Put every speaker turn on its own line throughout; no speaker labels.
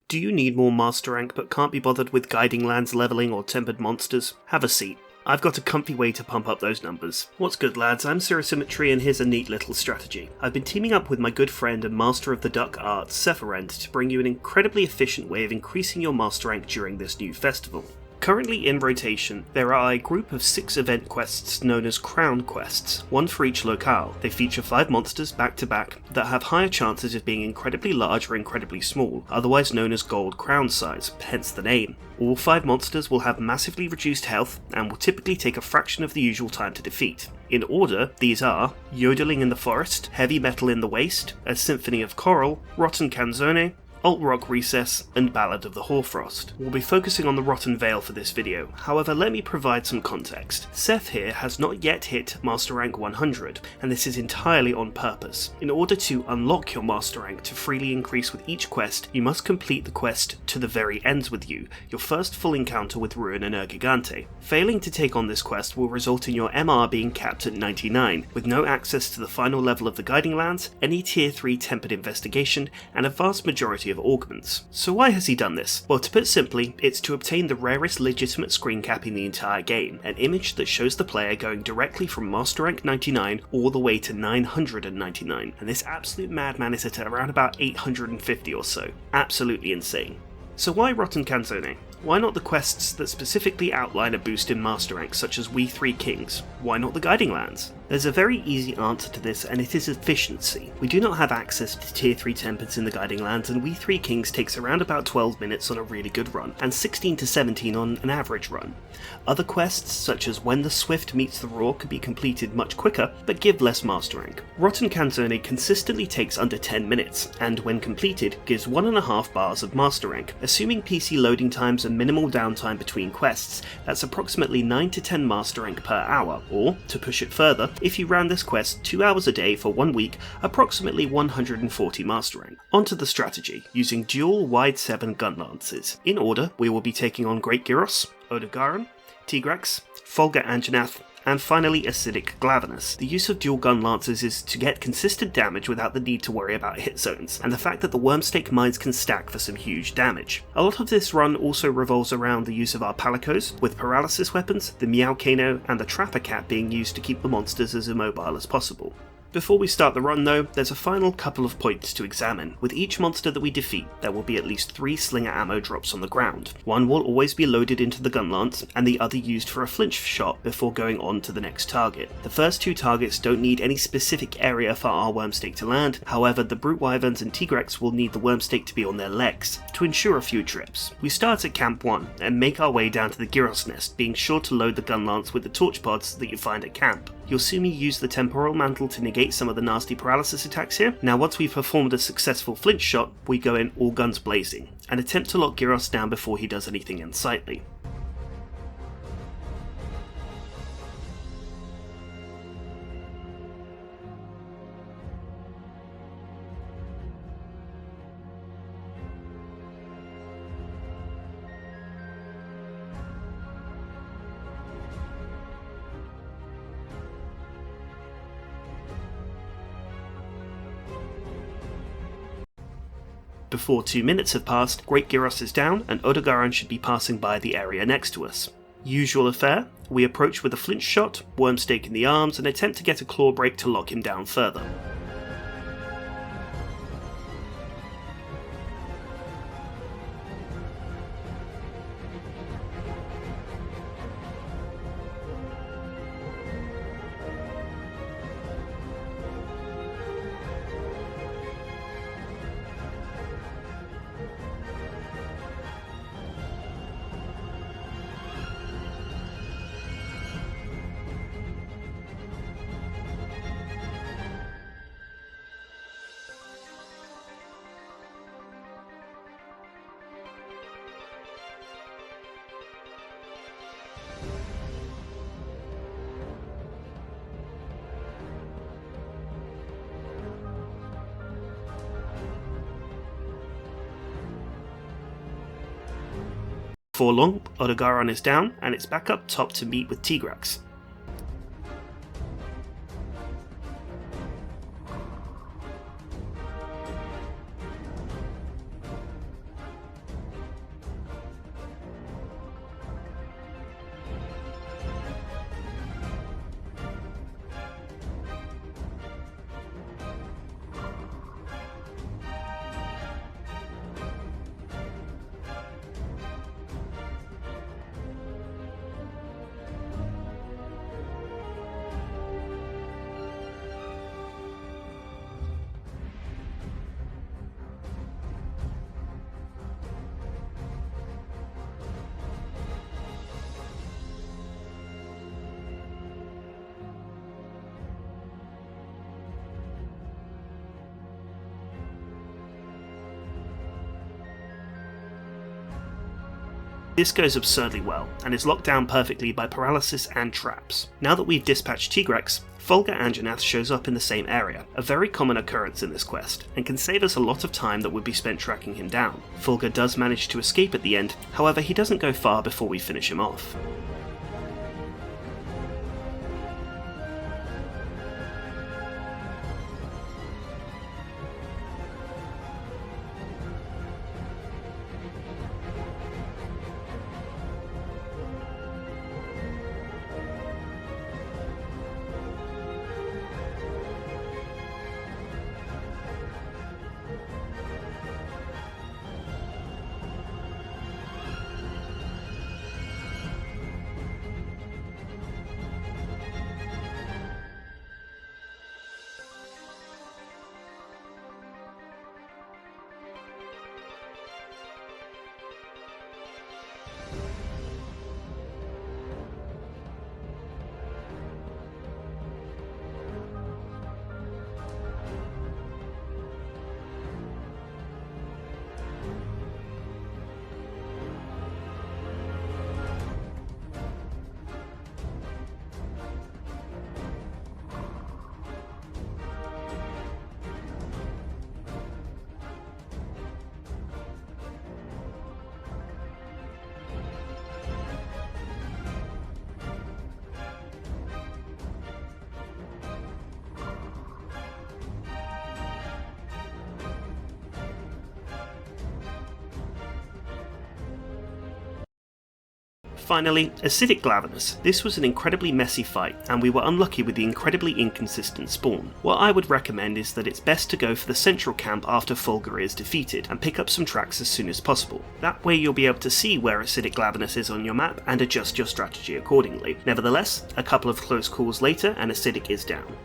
Do you need more master rank but can't be bothered with guiding lands leveling or tempered monsters? Have a seat. I've got a comfy way to pump up those numbers. What's good, lads? I'm Symmetry, and here's a neat little strategy. I've been teaming up with my good friend and master of the duck art, Ceph, to bring you an incredibly efficient way of increasing your master rank during this new festival. Currently in rotation, there are a group of 6 event quests known as Crown Quests, one for each locale. They feature 5 monsters back to back that have higher chances of being incredibly large or incredibly small, otherwise known as gold crown size, hence the name. All 5 monsters will have massively reduced health and will typically take a fraction of the usual time to defeat. In order, these are Yodeling in the Forest, Heavy Metal in the Waste, A Symphony of Coral, Rotten Canzone, Alt Rock Recess, and Ballad of the Hoarfrost. We'll be focusing on the Rotten Vale for this video, however let me provide some context. Ceph here has not yet hit Master Rank 100, and this is entirely on purpose. In order to unlock your Master Rank to freely increase with each quest, you must complete the quest To the Very Ends with You, your first full encounter with Ruin and Gigante. Failing to take on this quest will result in your MR being capped at 99, with no access to the final level of the Guiding Lands, any Tier 3 Tempered Investigation, and a vast majority of augments. So why has he done this? Well, to put simply, it's to obtain the rarest legitimate screen cap in the entire game, an image that shows the player going directly from Master Rank 99 all the way to 999, and this absolute madman is at around about 850 or so. Absolutely insane. So why Rotten Canzone? Why not the quests that specifically outline a boost in Master Rank, such as We Three Kings? Why not the Guiding Lands? There's a very easy answer to this, and it is efficiency. We do not have access to Tier 3 Tempers in the Guiding Lands, and We Three Kings takes around about 12 minutes on a really good run, and 16 to 17 on an average run. Other quests, such as When the Swift Meets the Roar, could be completed much quicker, but give less Master Rank. Rotten Canzone consistently takes under 10 minutes, and when completed, gives 1.5 bars of Master Rank. Assuming PC loading times and minimal downtime between quests, that's approximately 9 to 10 Master Rank per hour, or, to push it further, if you ran this quest 2 hours a day for 1 week, approximately 140 Master Rank. Onto the strategy, using dual wide 7 gun lances. In order, we will be taking on Great Gyros, Odogaron, Tigrex, Folga Anjanath, and finally Acidic Glavenus. The use of dual gun lances is to get consistent damage without the need to worry about hit zones, and the fact that the Wormstake mines can stack for some huge damage. A lot of this run also revolves around the use of our Palicos, with paralysis weapons, the Meowcano, and the Trapper Cat being used to keep the monsters as immobile as possible. Before we start the run though, there's a final couple of points to examine. With each monster that we defeat, there will be at least 3 slinger ammo drops on the ground. One will always be loaded into the gun lance, and the other used for a flinch shot before going on to the next target. The first 2 targets don't need any specific area for our Wormstake to land, however the Brute Wyverns and Tigrex will need the Wormstake to be on their legs, to ensure a few trips. We start at Camp 1, and make our way down to the Gyros Nest, being sure to load the gun lance with the torch pods that you find at camp. You'll see me use the Temporal Mantle to negate some of the nasty paralysis attacks here. Now once we've performed a successful flinch shot, we go in all guns blazing, and attempt to lock Gyros down before he does anything unsightly. Before 2 minutes have passed, Great Gyros is down, and Odogaron should be passing by the area next to us. Usual affair, we approach with a flinch shot, Wormstake in the arms, and attempt to get a claw break to lock him down further. Before long, Odogaron is down, and it's back up top to meet with Tigrex. This goes absurdly well, and is locked down perfectly by paralysis and traps. Now that we've dispatched Tigrex, Fulgur Anjanath shows up in the same area, a very common occurrence in this quest, and can save us a lot of time that would be spent tracking him down. Fulgur does manage to escape at the end, however he doesn't go far before we finish him off. Finally, Acidic Glavenus. This was an incredibly messy fight, and we were unlucky with the incredibly inconsistent spawn. What I would recommend is that it's best to go for the central camp after Fulgur is defeated, and pick up some tracks as soon as possible. That way you'll be able to see where Acidic Glavenus is on your map, and adjust your strategy accordingly. Nevertheless, a couple of close calls later and Acidic is down.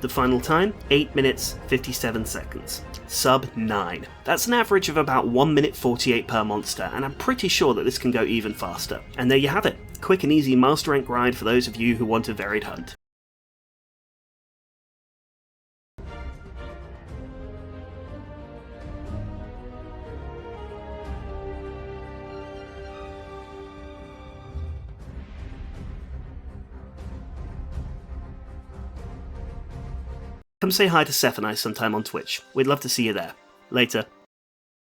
The final time, 8 minutes 57 seconds. Sub 9. That's an average of about 1 minute 48 per monster, and I'm pretty sure that this can go even faster. And there you have it. Quick and easy master rank ride for those of you who want a varied hunt. Come say hi to Ceph and I sometime on Twitch. We'd love to see you there. Later.